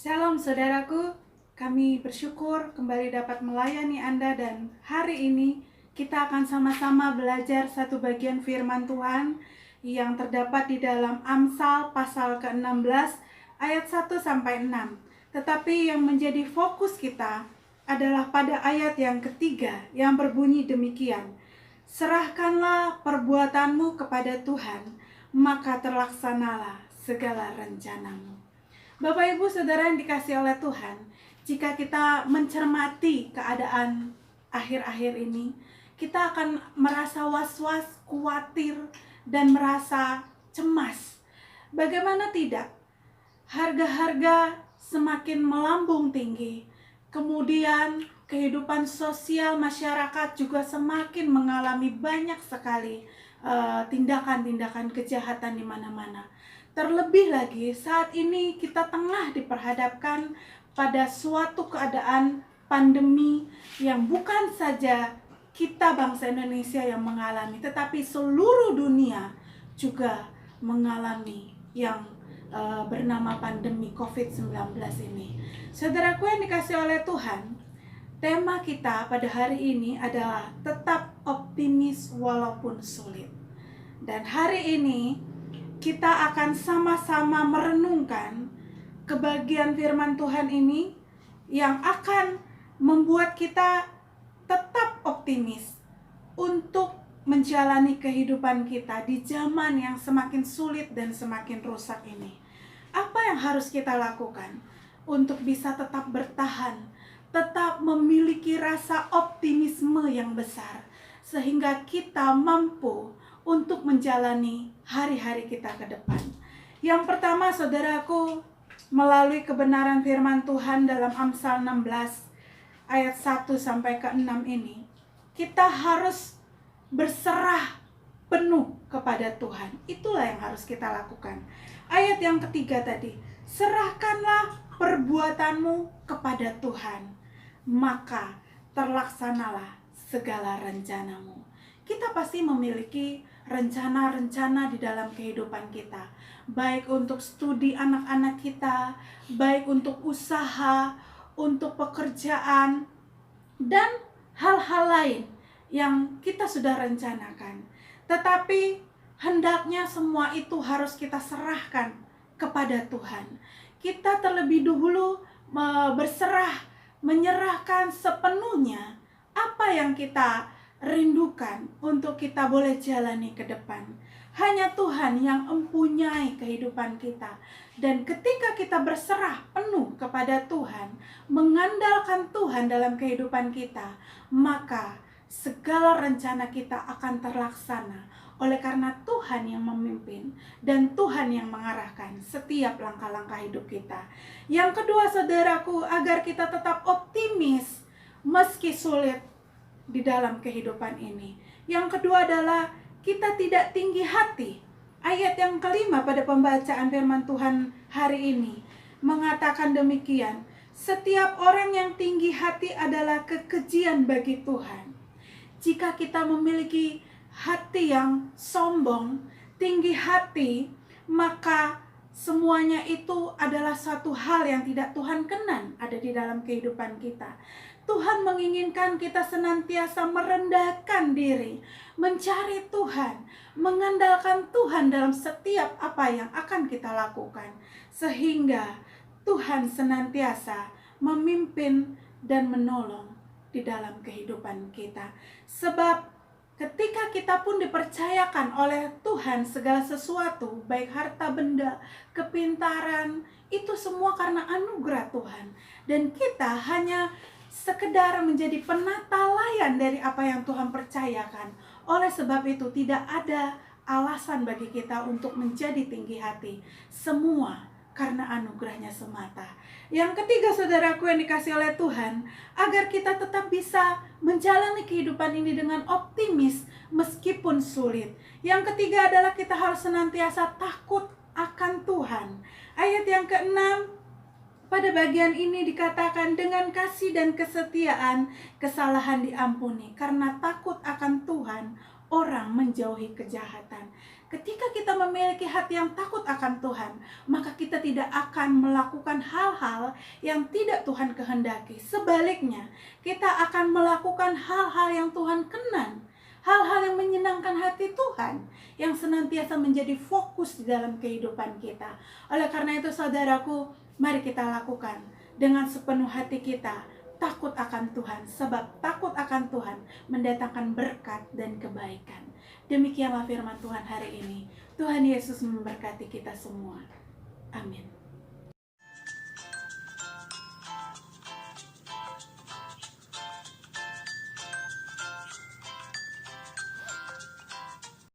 Shalom saudaraku, kami bersyukur kembali dapat melayani Anda dan hari ini kita akan sama-sama belajar satu bagian firman Tuhan yang terdapat di dalam Amsal pasal ke-16 ayat 1-6. Tetapi yang menjadi fokus kita adalah pada ayat yang ketiga yang berbunyi demikian: serahkanlah perbuatanmu kepada Tuhan, maka terlaksanalah segala rencanamu. Bapak Ibu Saudara yang dikasihi oleh Tuhan, jika kita mencermati keadaan akhir-akhir ini, kita akan merasa was-was, khawatir, dan merasa cemas. Bagaimana tidak? Harga-harga semakin melambung tinggi, kemudian kehidupan sosial masyarakat juga semakin mengalami banyak sekali tindakan-tindakan kejahatan di mana-mana. Terlebih lagi saat ini kita tengah diperhadapkan pada suatu keadaan pandemi yang bukan saja kita bangsa Indonesia yang mengalami, tetapi seluruh dunia juga mengalami yang bernama pandemi COVID-19 ini. Saudaraku yang dikasihi oleh Tuhan, tema kita pada hari ini adalah tetap optimis walaupun sulit. Dan hari ini kita akan sama-sama merenungkan kebagian firman Tuhan ini yang akan membuat kita tetap optimis untuk menjalani kehidupan kita di zaman yang semakin sulit dan semakin rusak ini. Apa yang harus kita lakukan untuk bisa tetap bertahan, tetap memiliki rasa optimisme yang besar, sehingga kita mampu untuk menjalani hari-hari kita ke depan. Yang pertama, saudaraku, melalui kebenaran firman Tuhan dalam Amsal 16 ayat 1-6 ini, kita harus berserah penuh kepada Tuhan. Itulah yang harus kita lakukan. Ayat yang ketiga tadi, serahkanlah perbuatanmu kepada Tuhan, maka terlaksanalah segala rencanamu. Kita pasti memiliki rencana-rencana di dalam kehidupan kita, baik untuk studi anak-anak kita, baik untuk usaha, untuk pekerjaan, dan hal-hal lain yang kita sudah rencanakan. Tetapi hendaknya semua itu harus kita serahkan kepada Tuhan. Kita terlebih dahulu berserah, menyerahkan sepenuhnya apa yang kita rindukan untuk kita boleh jalani ke depan. Hanya Tuhan yang mempunyai kehidupan kita. Dan ketika kita berserah penuh kepada Tuhan, mengandalkan Tuhan dalam kehidupan kita, maka segala rencana kita akan terlaksana. Oleh karena Tuhan yang memimpin dan Tuhan yang mengarahkan setiap langkah-langkah hidup kita. Yang kedua, saudaraku, agar kita tetap optimis meski sulit di dalam kehidupan ini. Yang kedua adalah kita tidak tinggi hati. Ayat yang kelima pada pembacaan firman Tuhan hari ini mengatakan demikian: setiap orang yang tinggi hati adalah kekejian bagi Tuhan. Jika kita memiliki hati yang sombong, tinggi hati, maka semuanya itu adalah satu hal yang tidak Tuhan kenan ada di dalam kehidupan kita. Tuhan menginginkan kita senantiasa merendahkan diri, mencari Tuhan, mengandalkan Tuhan dalam setiap apa yang akan kita lakukan, sehingga Tuhan senantiasa memimpin dan menolong di dalam kehidupan kita. Sebab ketika kita pun dipercayakan oleh Tuhan segala sesuatu, baik harta benda, kepintaran, itu semua karena anugerah Tuhan. Dan kita hanya sekedar menjadi penata layan dari apa yang Tuhan percayakan. Oleh sebab itu tidak ada alasan bagi kita untuk menjadi tinggi hati. Semua karena anugerahnya semata. Yang ketiga, saudaraku yang dikasihi oleh Tuhan, agar kita tetap bisa menjalani kehidupan ini dengan optimis meskipun sulit. Yang ketiga adalah kita harus senantiasa takut akan Tuhan. Ayat yang keenam pada bagian ini dikatakan, dengan kasih dan kesetiaan kesalahan diampuni. Karena takut akan Tuhan, orang menjauhi kejahatan. Ketika kita memiliki hati yang takut akan Tuhan, maka kita tidak akan melakukan hal-hal yang tidak Tuhan kehendaki. Sebaliknya, kita akan melakukan hal-hal yang Tuhan kenan, hal-hal yang menyenangkan hati Tuhan, yang senantiasa menjadi fokus di dalam kehidupan kita. Oleh karena itu, saudaraku, mari kita lakukan dengan sepenuh hati kita, takut akan Tuhan, sebab takut akan Tuhan mendatangkan berkat dan kebaikan. Demikianlah firman Tuhan hari ini. Tuhan Yesus memberkati kita semua. Amin.